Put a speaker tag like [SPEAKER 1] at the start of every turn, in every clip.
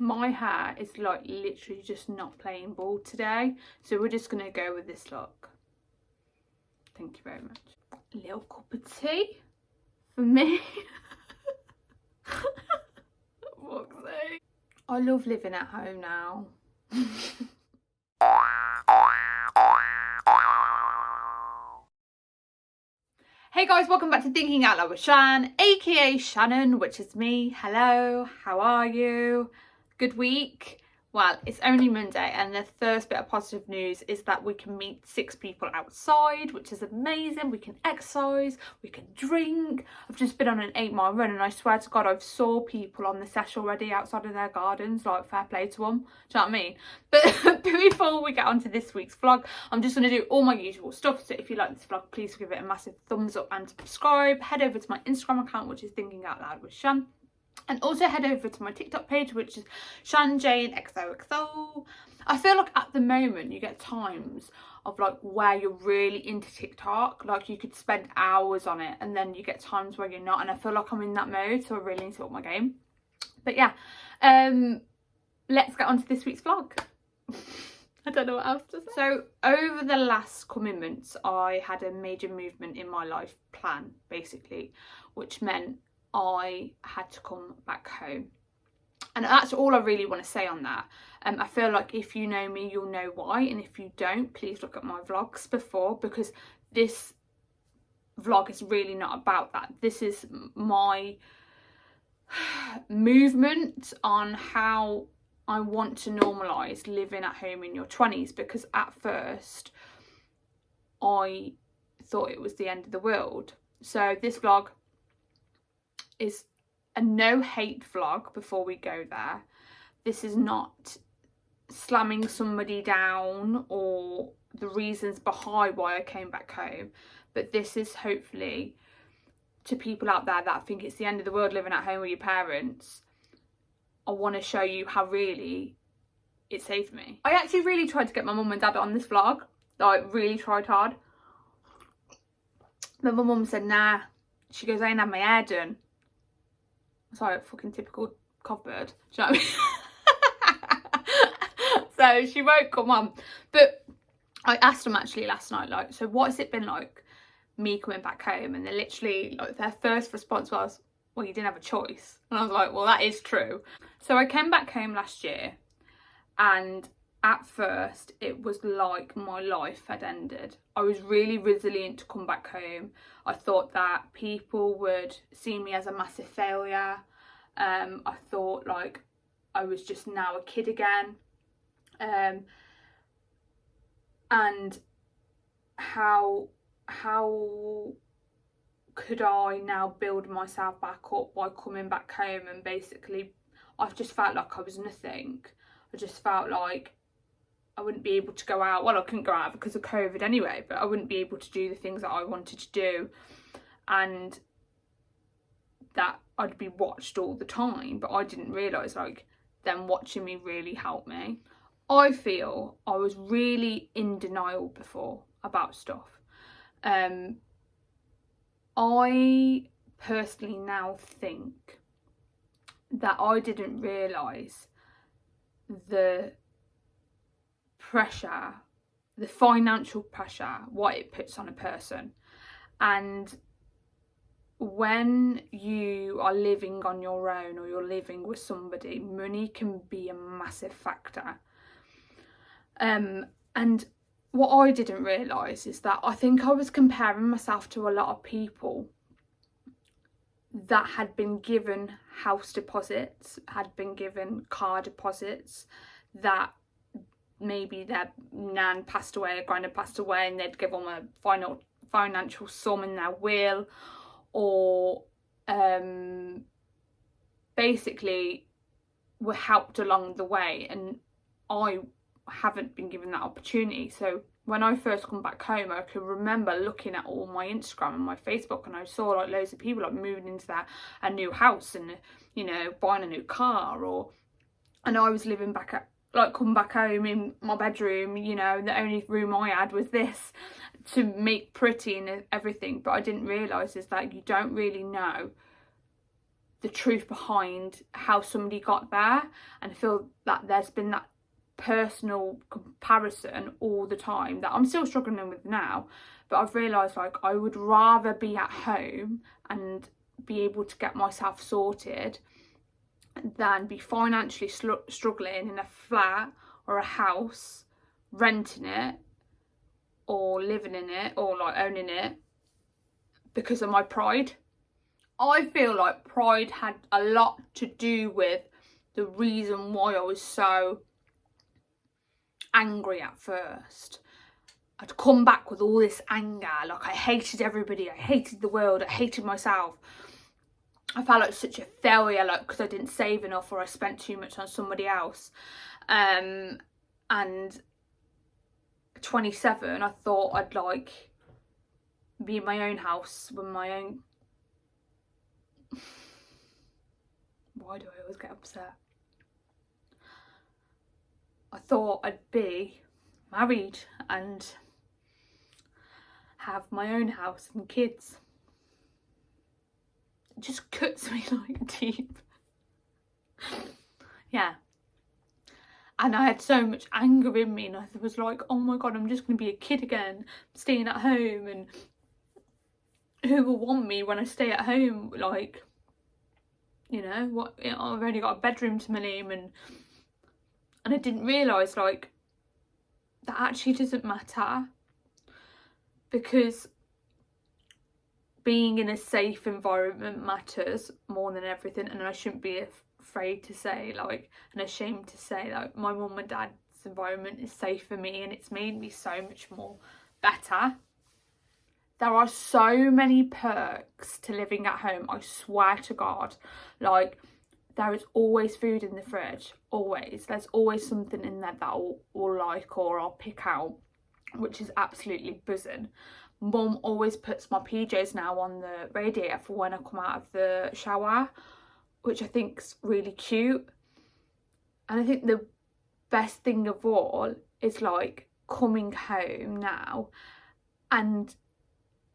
[SPEAKER 1] My hair is like literally just not playing ball today, so we're just gonna go with this look. Thank you very much. A little cup of tea for me. Whoopsie. I love living at home now. Hey guys, welcome back to Thinking Out Loud with Shan, aka Shannon, which is me. Hello, how are you? Good week? Well, it's only Monday, and the first bit of positive news is that we can meet 6 people outside, which is amazing. We can exercise, we can drink. I've just been on an 8-mile run, and I swear to God, I've saw people on the sesh already outside of their gardens. Like, fair play to them. Do you know what I mean? But before we get on to this week's vlog, I'm just going to do all my usual stuff. So if you like this vlog, please give it a massive thumbs up and subscribe. Head over to my Instagram account, which is Thinking Out Loud with Shan. And also head over to my TikTok page, which is ShanJaneXOXO. I feel like at the moment you get times of like where you're really into TikTok, like you could spend hours on it, and then you get times where you're not, and I feel like I'm in that mode, so I really need to up my game. But yeah, let's get on to this week's vlog. I don't know what else to say. So over the last coming months, I had a major movement in my life plan, basically, which meant I had to come back home, and that's all I really want to say on that. I feel like if you know me, you'll know why, and if you don't, please look at my vlogs before, because this vlog is really not about that. This is my movement on how I want to normalise living at home in your 20s, because at first I thought it was the end of the world. So this vlog is a no hate vlog before we go there. This is not slamming somebody down or the reasons behind why I came back home, but this is hopefully to people out there that think it's the end of the world living at home with your parents. I want to show you how really it saved me. I actually really tried to get my mum and dad on this vlog, like really tried hard, but my mum said nah. She goes, I ain't had my hair done. Sorry, fucking typical covbird. Do you know what I mean? So she won't come on. But I asked them actually last night, like, so what has it been like, me coming back home? And they literally, like, their first response was, well, you didn't have a choice. And I was like, well, that is true. So I came back home last year, and at first it was like my life had ended. I was really resilient to come back home. I thought that people would see me as a massive failure. I thought like I was just now a kid again. And how could I now build myself back up by coming back home? And basically I've just felt like I was nothing. I just felt like I wouldn't be able to go out. Well, I couldn't go out because of COVID anyway, but I wouldn't be able to do the things that I wanted to do, and that I'd be watched all the time. But I didn't realise like them watching me really helped me. I feel I was really in denial before about stuff. I personally now think that I didn't realise the pressure, the financial pressure, what it puts on a person. And when you are living on your own or you're living with somebody, money can be a massive factor. And what I didn't realise is that I think I was comparing myself to a lot of people that had been given house deposits, had been given car deposits, that maybe their nan passed away, a granddad passed away, and they'd give them a financial sum in their will, or basically were helped along the way, and I haven't been given that opportunity. So when I first come back home, I can remember looking at all my Instagram and my Facebook, and I saw like loads of people like moving into a new house and, you know, buying a new car, and I was living back at, like, come back home in my bedroom, you know, the only room I had was this to make pretty and everything. But I didn't realise is that you don't really know the truth behind how somebody got there, and I feel that there's been that personal comparison all the time that I'm still struggling with now. But I've realised, like, I would rather be at home and be able to get myself sorted than be financially struggling in a flat or a house, renting it or living in it or like owning it because of my pride. I feel like pride had a lot to do with the reason why I was so angry at first. I'd come back with all this anger, like I hated everybody, I hated the world, I hated myself. I felt like such a failure, like because I didn't save enough or I spent too much on somebody else. And 27, I thought I'd like be in my own house with my own. Why do I always get upset? I thought I'd be married and have my own house and kids. It just cuts me like deep. Yeah. And I had so much anger in me, and I was like, oh my God, I'm just going to be a kid again, staying at home, and who will want me when I stay at home? Like, you know, what? You know, I've only got a bedroom to my name, and I didn't realise, like, that actually doesn't matter, because being in a safe environment matters more than everything. And I shouldn't be afraid to say, like, and ashamed to say, like, my mum and dad's environment is safe for me, and it's made me so much more better. There are so many perks to living at home, I swear to God. Like, there is always food in the fridge, always. There's always something in there that I'll like or I'll pick out, which is absolutely buzzing. Mum always puts my PJs now on the radiator for when I come out of the shower, which I think's really cute. And I think the best thing of all is like coming home now and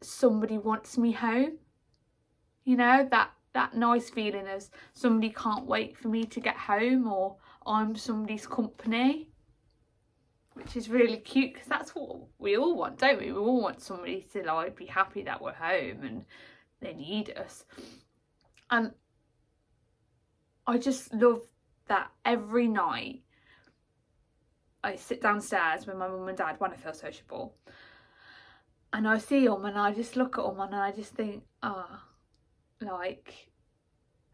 [SPEAKER 1] somebody wants me home. You know, that nice feeling as somebody can't wait for me to get home, or I'm somebody's company, which is really cute, because that's what we all want, don't we? We all want somebody to like be happy that we're home and they need us. And I just love that every night I sit downstairs with my mum and dad when I feel sociable, and I see them and I just look at them and I just think, like,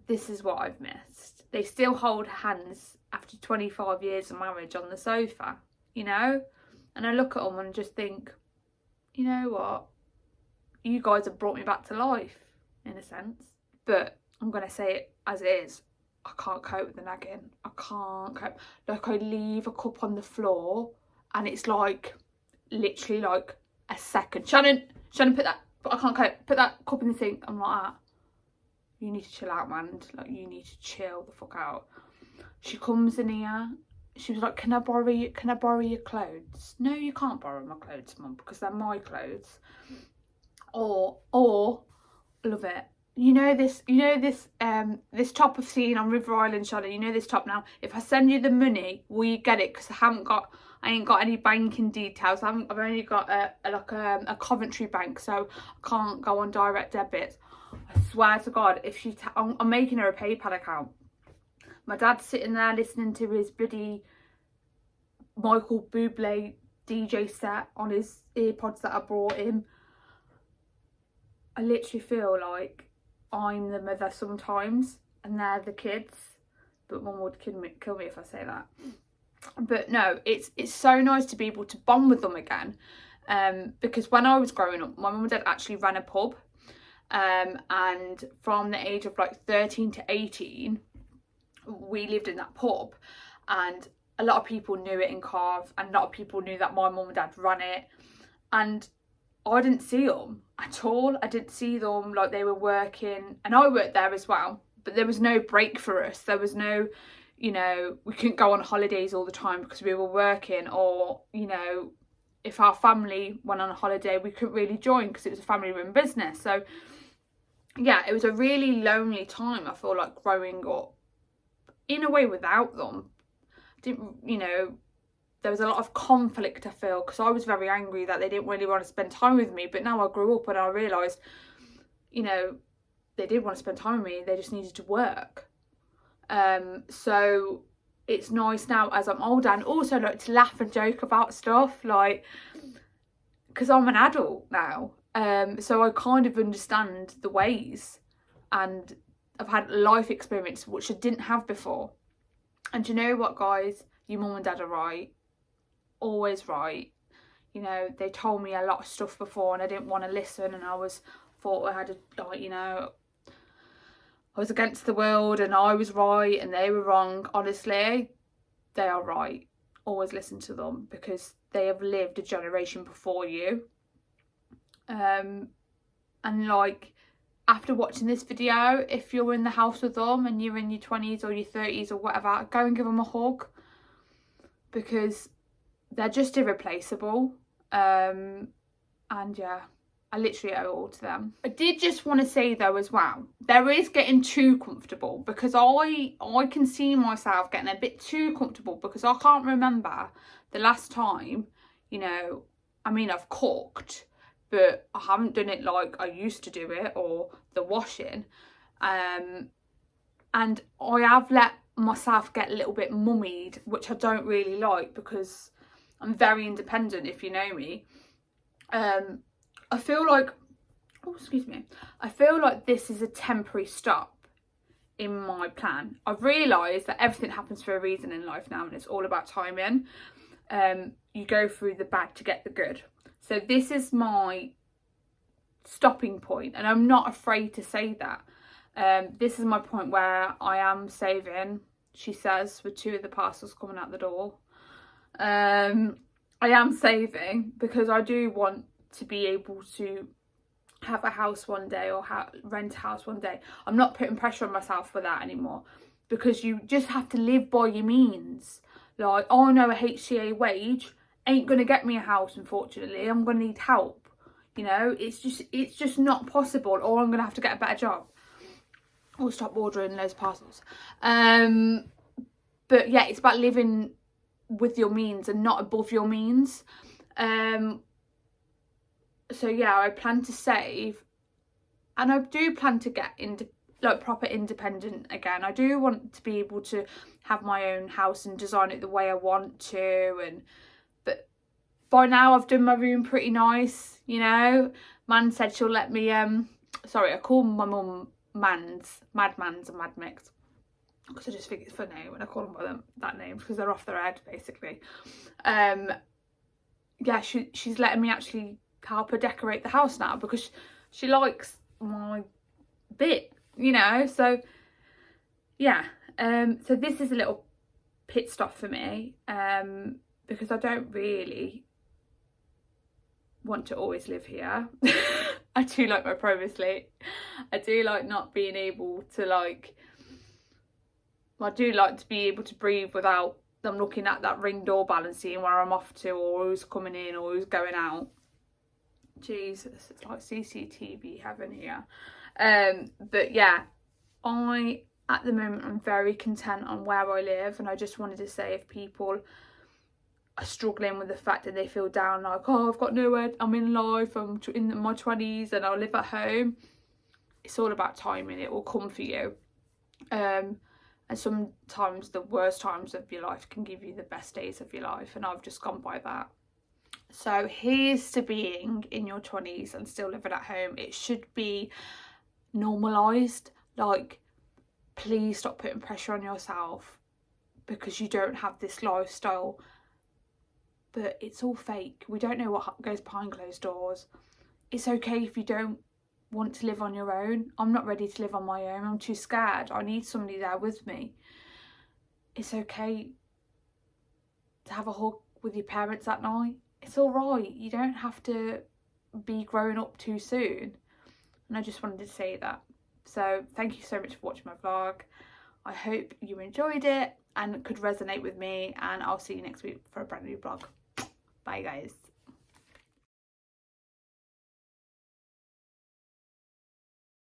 [SPEAKER 1] this is what I've missed. They still hold hands after 25 years of marriage on the sofa, you know? And I look at them and just think, you know what? You guys have brought me back to life, in a sense. But I'm going to say it as it is. I can't cope with the nagging. I can't cope. Like, I leave a cup on the floor and it's like, literally like a second. Shannon, put that, but I can't cope. Put that cup in the sink. I'm like that. You need to chill out, man. Like, you need to chill the fuck out. She comes in here. She was like, can I borrow your clothes? No, you can't borrow my clothes, Mum, because they're my clothes. Or love it. You know this this top I've seen on River Island, Shannon. You know this top now. If I send you the money, will you get it? Because I ain't got any banking details. I've only got a Coventry bank, so I can't go on direct debit. I swear to God, if I'm making her a PayPal account. My dad's sitting there listening to his bloody Michael Bublé DJ set on his earpods that I brought him. I literally feel like I'm the mother sometimes and they're the kids, but Mum would kill me if I say that. But no, it's so nice to be able to bond with them again, because when I was growing up, my mum and dad actually ran a pub, and from the age of like 13 to 18 we lived in that pub, and a lot of people knew it in Carve, and a lot of people knew that my mum and dad ran it, and I didn't see them at all. I didn't see them, like, they were working, and I worked there as well, but there was no break for us. There was no, you know, we couldn't go on holidays all the time because we were working, or, you know, if our family went on a holiday we couldn't really join because it was a family run business. So yeah, it was a really lonely time, I feel like, growing up in a way without them. Didn't, you know, there was a lot of conflict, I feel, because I was very angry that they didn't really want to spend time with me. But now I grew up and I realised, you know, they did want to spend time with me, they just needed to work. So it's nice now as I'm older, and also like to laugh and joke about stuff, like, because I'm an adult now. So I kind of understand the ways, and I've had life experience which I didn't have before. And you know what, guys? Your mum and dad are right. Always right. You know, they told me a lot of stuff before and I didn't want to listen, and thought I had a, like, you know, I was against the world and I was right and they were wrong. Honestly, they are right. Always listen to them, because they have lived a generation before you. And like, after watching this video, if you're in the house with them and you're in your 20s or your 30s or whatever, go and give them a hug, because they're just irreplaceable. And yeah, I literally owe it all to them. I did just want to say though as well, there is getting too comfortable, because I can see myself getting a bit too comfortable, because I can't remember the last time, you know, I mean, I've cooked, but I haven't done it like I used to do it, or the washing. And I have let myself get a little bit mummied, which I don't really like, because I'm very independent, if you know me. I feel like, oh, excuse me, I feel like this is a temporary stop in my plan. I've realised that everything happens for a reason in life now, and it's all about timing. You go through the bad to get the good. So this is my stopping point, and I'm not afraid to say that. This is my point where I am saving, she says, with 2 of the parcels coming out the door. I am saving because I do want to be able to have a house one day, or rent a house one day. I'm not putting pressure on myself for that anymore, because you just have to live by your means. Like, oh no, a HCA wage ain't gonna get me a house, unfortunately. I'm gonna need help, you know. It's just not possible, or I'm gonna have to get a better job, or stop ordering loads of parcels. But yeah, it's about living with your means and not above your means. So yeah, I plan to save, and I do plan to get into like proper independent again. I do want to be able to have my own house and design it the way I want to, but by now I've done my room pretty nice, you know. Man said she'll let me sorry, I call my mum Mans, Mad Mans and Mad Mix, because I just think it's funny when I call them by that name, because they're off their head basically. Yeah, she's letting me actually help her decorate the house now, because she likes my bit, you know. So yeah, so this is a little pit stop for me, because I don't really want to always live here. I do like my privacy. I do like not being able to, like, I do like to be able to breathe without them looking at that Ring doorbell and seeing where I'm off to, or who's coming in or who's going out. Jesus, it's like CCTV heaven here. But yeah, at the moment I'm very content on where I live, and I just wanted to say, if people are struggling with the fact that they feel down, like, oh, I've got nowhere, I'm in life, I'm in my 20s and I live at home, it's all about timing. It will come for you. And sometimes the worst times of your life can give you the best days of your life, and I've just gone by that. So here's to being in your 20s and still living at home. It should be normalised. Like, please stop putting pressure on yourself because you don't have this lifestyle. But it's all fake. We don't know what goes behind closed doors. It's okay if you don't want to live on your own. I'm not ready to live on my own. I'm too scared. I need somebody there with me. It's okay to have a hug with your parents at night. It's all right. You don't have to be growing up too soon. And I just wanted to say that. So thank you so much for watching my vlog. I hope you enjoyed it and could resonate with me, and I'll see you next week for a brand new vlog. Bye guys.